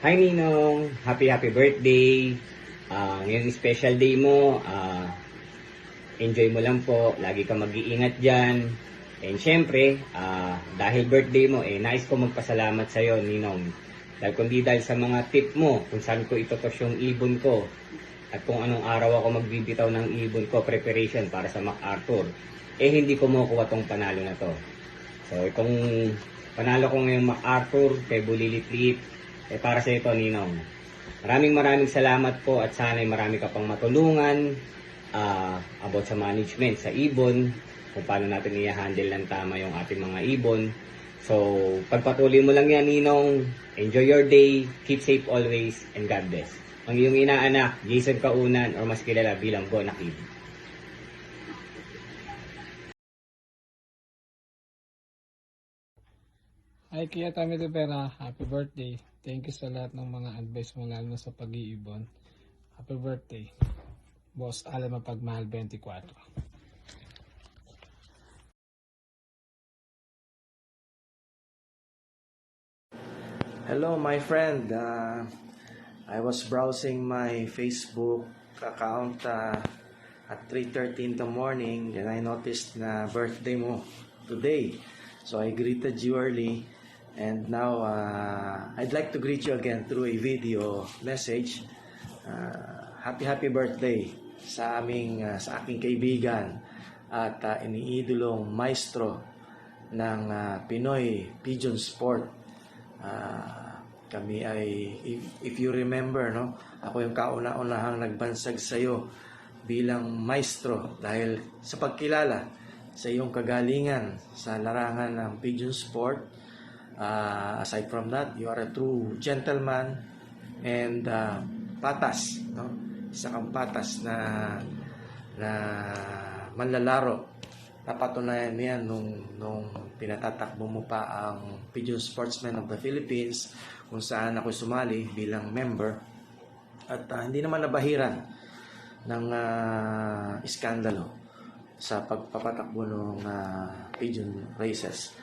Hi Ninong, happy birthday. Ngayong special day mo, enjoy mo lang po, lagi ka mag-iingat dyan. And syempre, dahil birthday mo, nais ko magpasalamat sa iyo Ninong. Dahil sa mga tip mo, kung saan ko itotos yung ibon ko, at kung anong araw ako magbibitaw ng ibon ko, preparation para sa MacArthur, hindi ko makukuha tong panalo na to. So, itong panalo ko ngayong MacArthur, kay Bulilit-lit, para sa ito, Ninong. Maraming salamat po at sana'y marami ka pang matulungan about sa management, sa ibon, kung paano natin i-handle ng tama yung ating mga ibon. So, pagpatuloy mo lang yan, Ninong. Enjoy your day, keep safe always, and God bless. Ang iyong inaanak, Jason Kaunan, or mas kilala bilang Gonakid. Hi Kuya Tommy Rivera, happy birthday. Thank you sa lahat ng mga advice mo lalo na sa pag-iibon. Happy birthday, Boss Alan Mapagmahal 24. Hello, my friend. I was browsing my Facebook account at 3:30 in the morning, and I noticed na birthday mo today. So I greeted you early, and now I'd like to greet you again through a video message. Happy birthday sa aking kaibigan at iniidolong maestro ng Pinoy Pigeon Sport. Kami ay, if you remember, no, ako yung kauna-unahang nagbansag sa iyo bilang maestro dahil sa pagkilala sa iyong kagalingan sa larangan ng pigeon sport. Aside from that, you are a true gentleman and patas, no? Isa kang patas na manlalaro. Napatunayan niyan nung pinatatakbo mo pa ang Pigeon Sportsmen of the Philippines, kung saan ako sumali bilang member. At hindi naman nabahiran ng iskandalo sa pagpapatakbo ng pigeon races.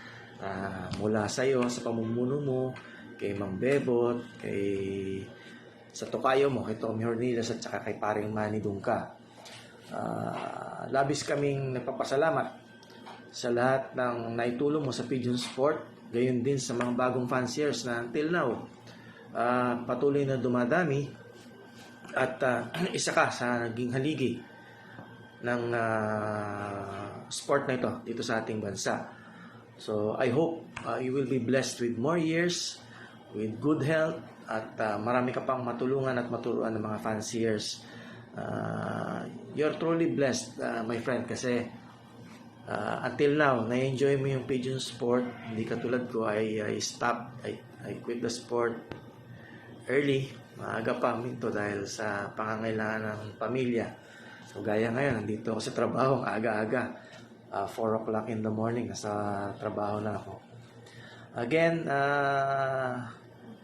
Mula sa iyo, sa pamumuno mo, kay Mang Bebot, sa tokayo mo, kay Tommy Hornillas at saka kay paring Manny Dungka. Labis kaming nagpapasalamat sa lahat ng naitulong mo sa pigeon sport, gayon din sa mga bagong fanciers na until now patuloy na dumadami at isa ka sa naging haligi ng sport na ito dito sa ating bansa. So I hope you will be blessed with more years, with good health, at marami ka pang matulungan at maturuan ng mga fanciers. You're truly blessed, my friend, kasi until now, na-enjoy mo yung pigeon sport. Hindi katulad ko, I quit the sport early, maaga pa minto dahil sa pangangailangan ng pamilya. So gaya ngayon, nandito ako sa trabaho, aga-aga, 4 o'clock in the morning, nasa trabaho na ako. Again,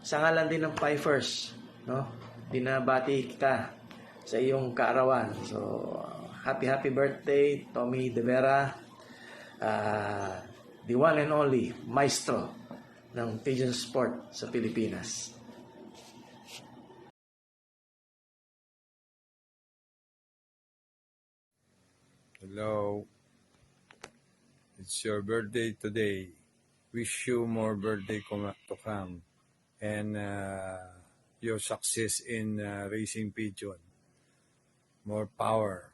sa ngalan din ng Pifers, no? Binabati kita sa iyong kaarawan. So, happy birthday, Tommy De Vera, the one and only maestro ng pigeon sport sa Pilipinas. Hello, it's your birthday today. Wish you more birthday to come and your success in raising pigeon. More power.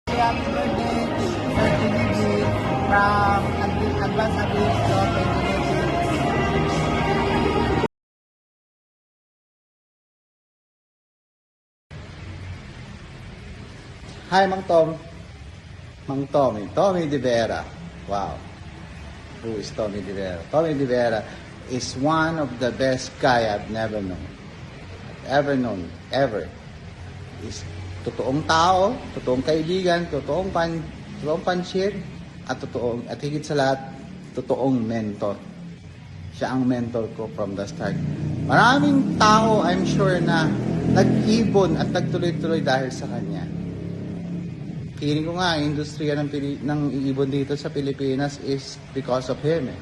Happy birthday, Sir TVG, from Advance Abuse to 2026. Hi, Mang Tommy De Vera. Wow. Who is Tommy De Vera? Tommy De Vera is one of the best guy I've never ever. Is totoong tao, totoong kaibigan, totoong panshir, at higit sa lahat, totoong mentor. Siya ang mentor ko from the start. Maraming tao, I'm sure, na nag-ibon at nagtuloy-tuloy dahil sa kanya. Feeling ko nga, industriya ng ibon dito sa Pilipinas is because of him. Eh.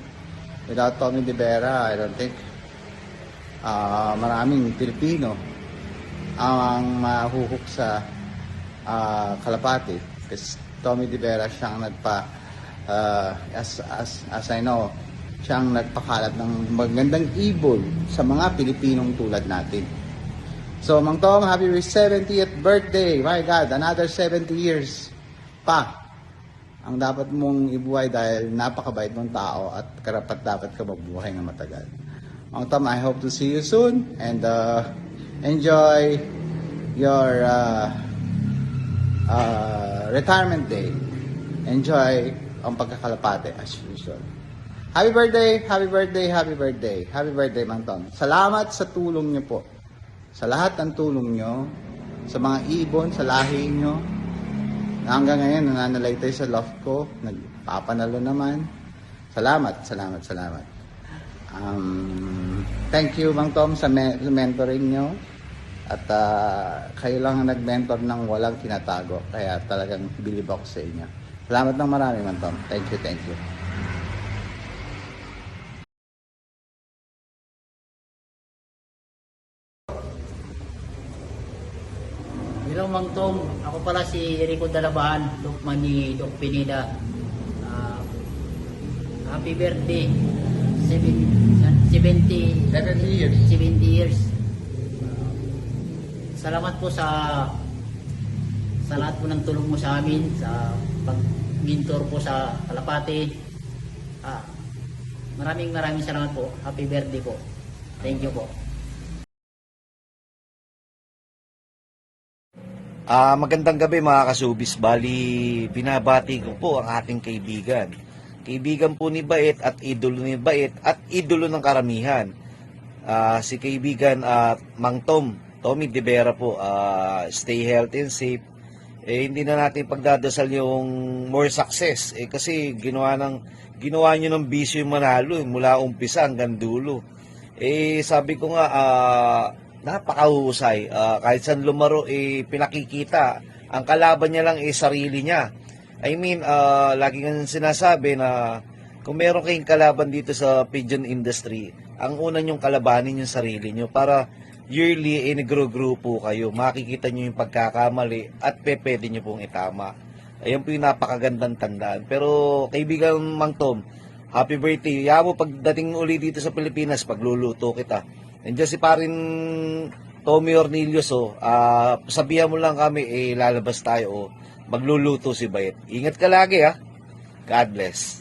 Without Tommy De Vera, I don't think maraming Pilipino ang mahuhuk sa kalapati. Kasi Tommy De Vera siyang as I know, siyang nagpakalat ng magandang ibon sa mga Pilipinong tulad natin. So, Mang Tom, happy 70th birthday. My God, another 70 years pa ang dapat mong ibuhay dahil napakabait mong tao at karapat-dapat ka mabuhay ng matagal. Mang Tom, I hope to see you soon and enjoy your retirement day. Enjoy ang pagkakalapate as usual. Happy birthday, happy birthday, happy birthday. Happy birthday, Mang Tom. Salamat sa tulong niyo po. Sa lahat ng tulong nyo, sa mga ibon, sa lahi nyo, na hanggang ngayon nananalaytay sa loft ko, nagpapanalo naman. Salamat, salamat, salamat. Thank you, Mang Tom, sa mentoring nyo. At kayo lang ang nag-mentor ng walang tinatago. Kaya talagang believe ako sa inyo. Salamat ng marami, Mang Tom. Thank you, thank you. Hello, Mang Tom. Ako pala si Rico Dalabahan, Lukman ni Doc Pineda. Happy birthday. 70 years. Salamat po sa lahat po ng tulong mo sa amin, sa pag-mentor po sa kalapate. Maraming salamat po. Happy birthday po. Thank you po. Magandang gabi mga kasubis. Bali, binabati ko po ang ating kaibigan. Kaibigan po ni Bait at idolo ni Bait at idolo ng karamihan. Si kaibigan Mang Tom, Tommy De Vera po. Stay healthy and safe. Hindi na natin pagdadasal yung more success. Kasi ginawa nyo ng bisyo yung manalo mula umpisa hanggang dulo. Sabi ko nga, napakahusay. Kahit saan lumaro, pinakikita. Ang kalaban niya lang sarili niya. I mean, lagi nga sinasabi na kung meron kayong kalaban dito sa pigeon industry, ang una nyong kalabanin yung sarili nyo para yearly nagro-grow po kayo. Makikita nyo yung pagkakamali at pwede nyo pong itama. Ayan po yung napakagandang tandaan. Pero kaibigan Mang Tom, happy birthday. Kaya mo pagdating uli dito sa Pilipinas, pagluluto kita. Nandiyan si parin Tommy Ornillos, sabihan mo lang kami, lalabas tayo, magluluto si Bait. Ingat ka lagi, ha? God bless.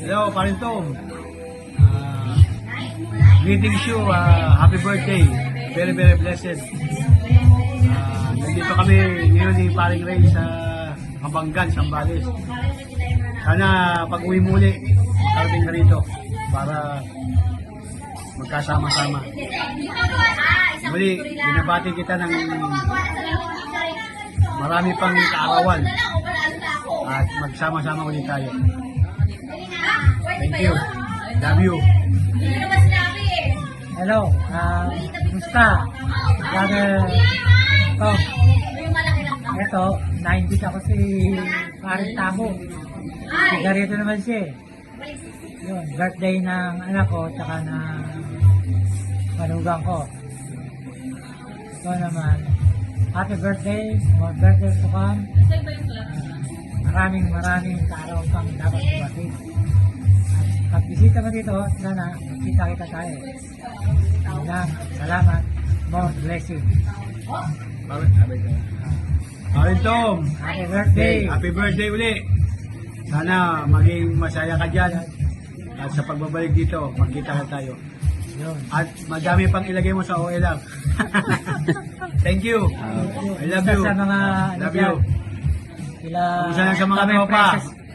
Hello, parin Tom. Greetings you, happy birthday. Very, very blessed. Nandito kami ngayon ni paring Ray sa Kabanggan, Sambales. Sana pag uwi muli, karating ka rito para magkasama-sama. Muli, binabati kita ng marami pang kaarawan at magsama-sama ulit tayo. Thank you. Love you. Hello, musta? Tom, ito, na-invite ako si Paring Tamo. Sigarito naman siya. Yun, birthday ng anak ko, tsaka na panugang ko. Ito naman, happy birthday, more birthday to come. Maraming kaaraw pang dapat ibatid. At pag bisita mo dito, sana kita tayo. Salamat, more blessing. Parin Tom, Happy birthday! happy birthday uli. Sana maging masaya ka dyan. At sa pagbabalik dito, magkita ka tayo. Yun. At madami pang ilagay mo sa OLM. Thank you. I love you. Sa mga Love you. Kumusta lang sa mga Tommy tropa?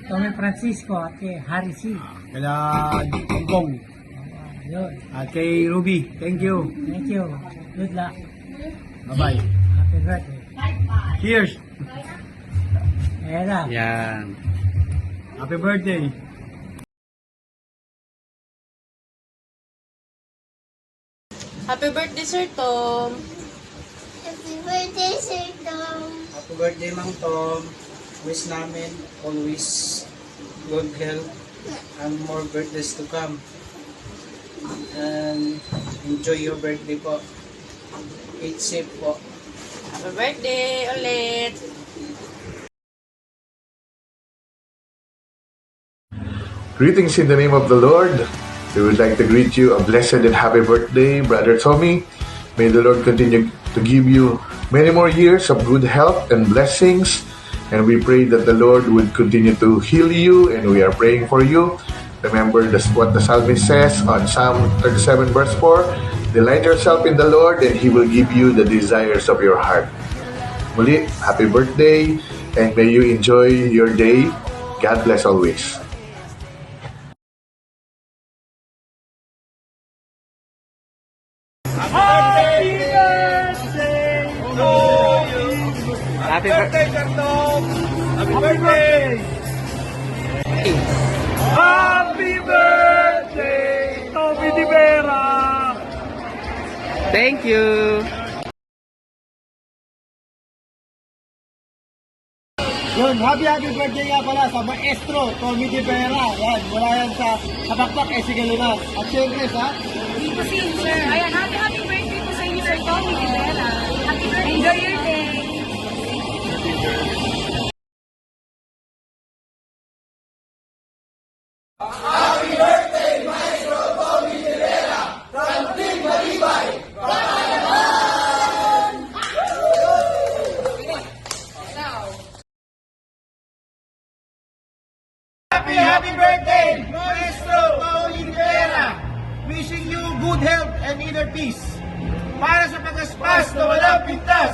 Tommy Francisco at kay Harry C. Kala Hongkong. Yun. At kay Ruby. Thank you. Thank you. Good luck. Bye-bye. Happy birthday. Cheers. Ayan lang. Yan. Happy birthday. Happy birthday, Sir Tom. Happy birthday, Sir Tom. Happy birthday, Mang Tom. Wish namin always good health and more birthdays to come. And enjoy your birthday po. Eat safe po. Happy birthday ulit. Greetings in the name of the Lord. We would like to greet you a blessed and happy birthday, Brother Tommy. May the Lord continue to give you many more years of good health and blessings. And we pray that the Lord would continue to heal you, and we are praying for you. Remember what the psalmist says on Psalm 37 verse 4, delight yourself in the Lord and He will give you the desires of your heart. Muli, happy birthday, and may you enjoy your day. God bless always. Happy birthday, Sir Tom! Happy birthday! Happy birthday, Tommy Di Vera! Thank you! Yun, happy birthday nga pala sa Maestro Tommy Di Vera. Yan, mula yan sa Bakbak, Esigalunas. At syempre sa Dito si Sir. Ayan, happy birthday po sa inyo, Sir Tommy Rivera. Happy birthday. Enjoy your day. Happy birthday, Maestro Tommy Di Vera. Wishing you good health and inner peace. Para sa pagaspas na walang pintas.